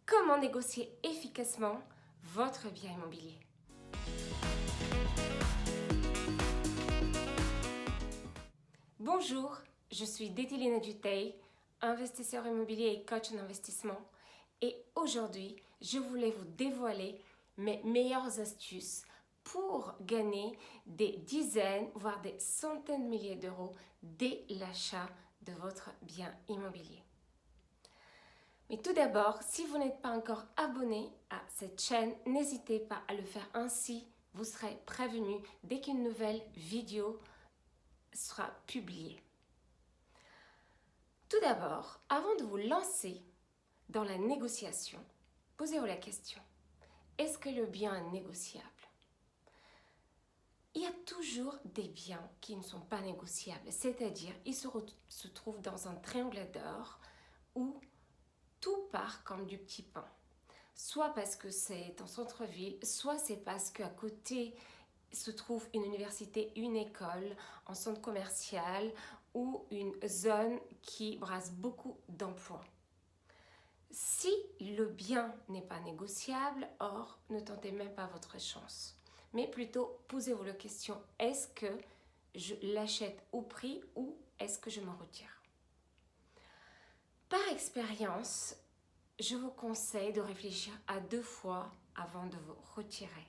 Comment négocier efficacement votre bien immobilier? Bonjour, je suis Détilina Dutey, investisseur immobilier et coach en investissement. Et aujourd'hui, je voulais vous dévoiler mes meilleures astuces pour gagner des dizaines, voire des centaines de milliers d'euros dès l'achat de votre bien immobilier. Mais tout d'abord, si vous n'êtes pas encore abonné à cette chaîne, n'hésitez pas à le faire, ainsi vous serez prévenu dès qu'une nouvelle vidéo sera publiée. Tout d'abord, avant de vous lancer dans la négociation, posez-vous la question: est-ce que le bien est négociable? Il y a toujours des biens qui ne sont pas négociables, c'est-à-dire ils se trouvent dans un triangle d'or où tout part comme du petit pain. Soit parce que c'est en centre-ville, soit c'est parce qu'à côté se trouve une université, une école, un centre commercial ou une zone qui brasse beaucoup d'emplois. Si le bien n'est pas négociable, or, ne tentez même pas votre chance. Mais plutôt, posez-vous la question: est-ce que je l'achète au prix ou est-ce que je me retire? Par expérience, je vous conseille de réfléchir à 2 fois avant de vous retirer.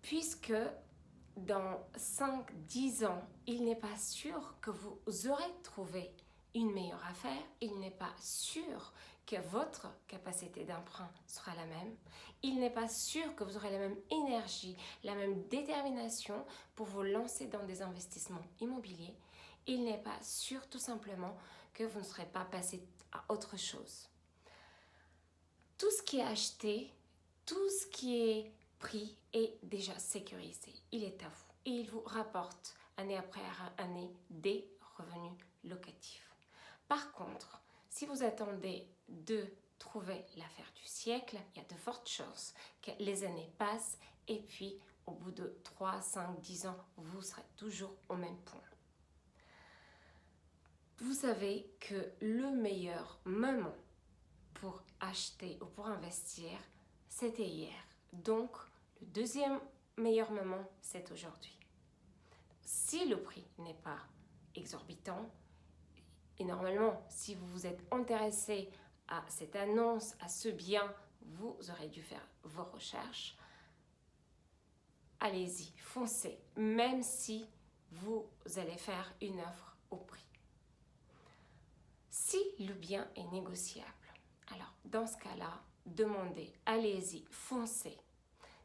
Puisque dans 5-10 ans, il n'est pas sûr que vous aurez trouvé une meilleure affaire, il n'est pas sûr que votre capacité d'emprunt sera la même, il n'est pas sûr que vous aurez la même énergie, la même détermination pour vous lancer dans des investissements immobiliers, il n'est pas sûr tout simplement que vous ne serez pas passé à autre chose. Tout ce qui est acheté, tout ce qui est pris est déjà sécurisé, il est à vous et il vous rapporte année après année des revenus locatifs. Par contre, si vous attendez de trouver l'affaire du siècle, il y a de fortes chances que les années passent et puis au bout de 3, 5, 10 ans, vous serez toujours au même point. Vous savez que le meilleur moment pour acheter ou pour investir, c'était hier. Donc, le deuxième meilleur moment, c'est aujourd'hui. Si le prix n'est pas exorbitant, et normalement, si vous vous êtes intéressé à cette annonce, à ce bien, vous aurez dû faire vos recherches. Allez-y, foncez, même si vous allez faire une offre au prix. Si le bien est négociable, alors dans ce cas-là, demandez, allez-y, foncez.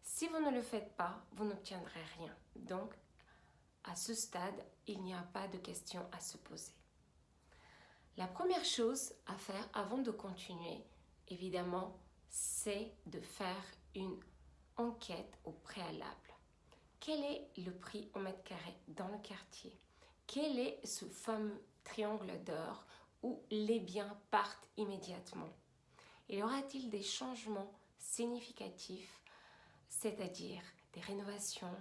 Si vous ne le faites pas, vous n'obtiendrez rien. Donc, à ce stade, il n'y a pas de questions à se poser. La première chose à faire avant de continuer, évidemment, c'est de faire une enquête au préalable. Quel est le prix au mètre carré dans le quartier? Quel est ce fameux triangle d'or où les biens partent immédiatement? Y aura-t-il des changements significatifs, c'est-à-dire des rénovations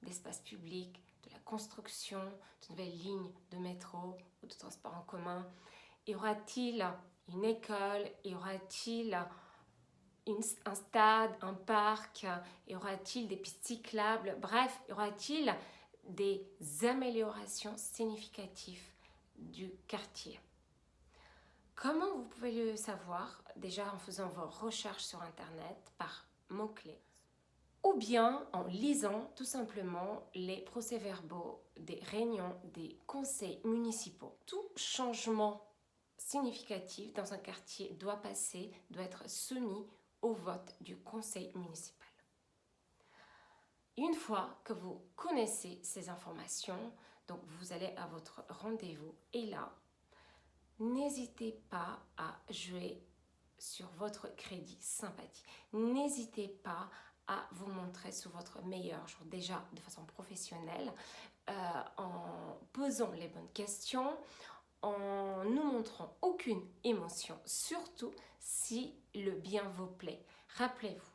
d'espaces publics, de la construction de nouvelles lignes de métro ou de transport en commun? Y aura-t-il une école? Y aura-t-il un stade, un parc? Y aura-t-il des pistes cyclables? Bref, y aura-t-il des améliorations significatives du quartier? Comment vous pouvez le savoir? Déjà en faisant vos recherches sur Internet par mots-clés, ou bien en lisant tout simplement les procès-verbaux des réunions des conseils municipaux. Tout changement significatif dans un quartier doit être soumis au vote du conseil municipal. Une fois que vous connaissez ces informations, donc vous allez à votre rendez-vous et là, n'hésitez pas à jouer sur votre crédit sympathie. N'hésitez pas à vous montrer sous votre meilleur jour, déjà de façon professionnelle, en posant les bonnes questions, en ne montrant aucune émotion, surtout si le bien vous plaît. Rappelez-vous,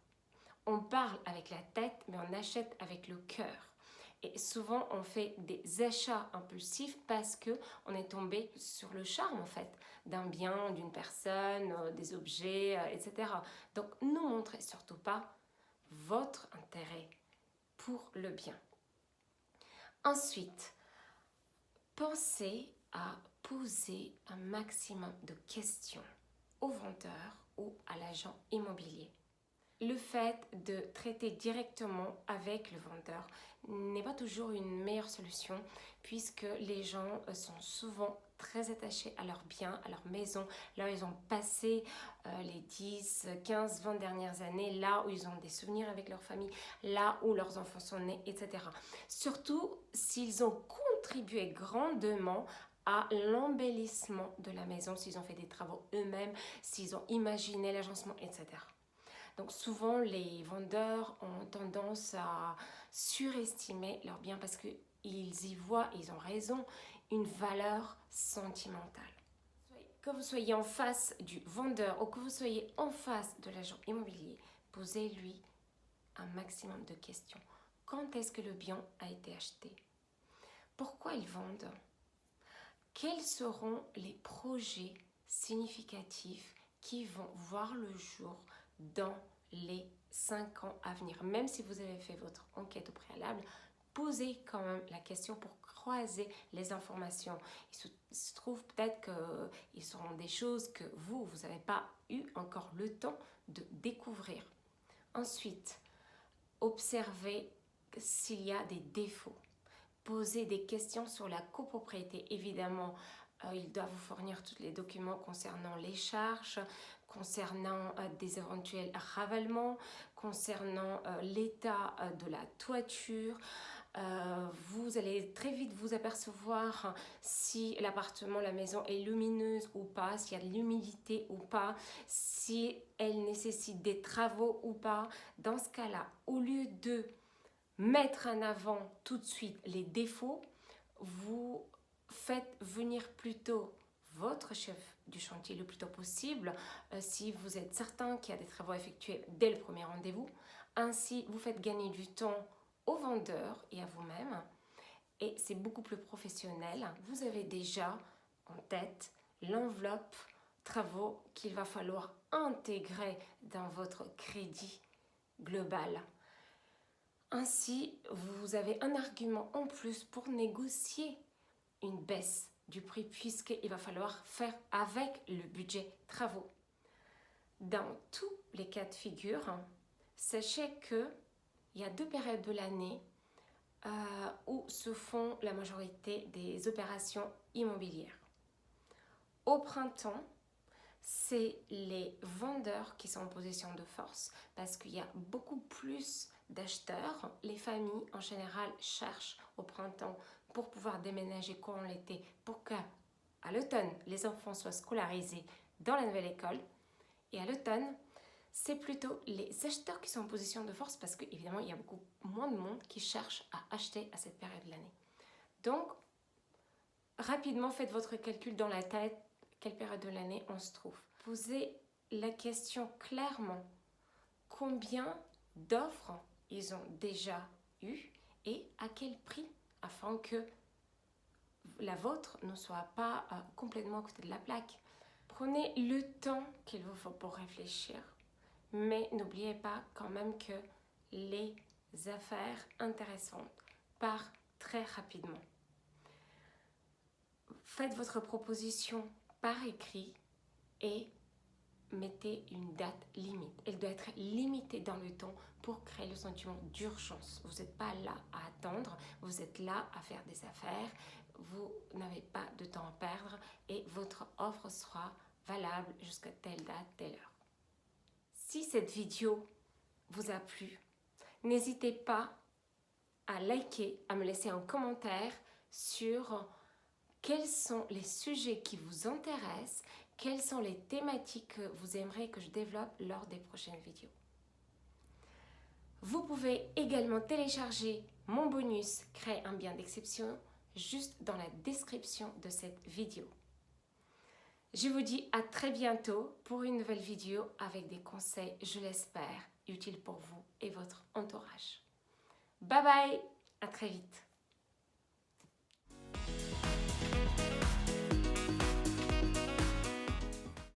on parle avec la tête, mais on achète avec le cœur. Et souvent, on fait des achats impulsifs parce que on est tombé sur le charme, en fait, d'un bien, d'une personne, des objets, etc. Donc, ne montrez surtout pas votre intérêt pour le bien. Ensuite, pensez à poser un maximum de questions au vendeur ou à l'agent immobilier. Le fait de traiter directement avec le vendeur n'est pas toujours une meilleure solution puisque les gens sont souvent très attachés à leurs biens, à leur maison, là où ils ont passé les 10, 15, 20 dernières années, là où ils ont des souvenirs avec leur famille, là où leurs enfants sont nés, etc. Surtout s'ils ont contribué grandement à l'embellissement de la maison, s'ils ont fait des travaux eux-mêmes, s'ils ont imaginé l'agencement, etc. Donc souvent, les vendeurs ont tendance à surestimer leurs biens parce qu'ils y voient, ils ont raison, une valeur sentimentale. Que vous soyez en face du vendeur ou que vous soyez en face de l'agent immobilier, posez-lui un maximum de questions. Quand est-ce que le bien a été acheté? Pourquoi ils vendent? Quels seront les projets significatifs qui vont voir le jour dans les 5 ans à venir? Même si vous avez fait votre enquête au préalable, posez quand même la question pour croiser les informations. Il se trouve peut-être qu'ils seront des choses que vous n'avez pas eu encore le temps de découvrir. Ensuite, observez s'il y a des défauts. Posez des questions sur la copropriété. Évidemment, il doit vous fournir tous les documents concernant les charges, concernant des éventuels ravalements, concernant l'état de la toiture. Vous allez très vite vous apercevoir si l'appartement, la maison est lumineuse ou pas, s'il y a de l'humidité ou pas, si elle nécessite des travaux ou pas. Dans ce cas-là, au lieu de mettre en avant tout de suite les défauts, vous faites venir plutôt votre chef du chantier le plus tôt possible si vous êtes certain qu'il y a des travaux effectués dès le premier rendez-vous. Ainsi, vous faites gagner du temps au vendeur et à vous-même et c'est beaucoup plus professionnel. Vous avez déjà en tête l'enveloppe travaux qu'il va falloir intégrer dans votre crédit global. Ainsi, vous avez un argument en plus pour négocier une baisse du prix puisqu'il va falloir faire avec le budget travaux. Dans tous les cas de figure, sachez qu'il y a 2 périodes de l'année où se font la majorité des opérations immobilières. Au printemps, c'est les vendeurs qui sont en position de force parce qu'il y a beaucoup plus d'acheteurs. Les familles en général cherchent au printemps pour pouvoir déménager courant l'été pour qu'à l'automne les enfants soient scolarisés dans la nouvelle école. Et à l'automne, c'est plutôt les acheteurs qui sont en position de force parce qu'évidemment il y a beaucoup moins de monde qui cherche à acheter à cette période de l'année. Donc rapidement faites votre calcul dans la tête. Quelle période de l'année on se trouve? Posez la question clairement. Combien d'offres ils ont déjà eu et à quel prix afin que la vôtre ne soit pas complètement à côté de la plaque. Prenez le temps qu'il vous faut pour réfléchir. Mais n'oubliez pas quand même que les affaires intéressantes partent très rapidement. Faites votre proposition par écrit et mettez une date limite. Elle doit être limitée dans le temps pour créer le sentiment d'urgence. Vous n'êtes pas là à attendre, vous êtes là à faire des affaires, vous n'avez pas de temps à perdre et votre offre sera valable jusqu'à telle date, telle heure. Si cette vidéo vous a plu, n'hésitez pas à liker, à me laisser un commentaire sur quels sont les sujets qui vous intéressent, quelles sont les thématiques que vous aimeriez que je développe lors des prochaines vidéos. Vous pouvez également télécharger mon bonus Créer un bien d'exception juste dans la description de cette vidéo. Je vous dis à très bientôt pour une nouvelle vidéo avec des conseils, je l'espère, utiles pour vous et votre entourage. Bye bye! À très vite.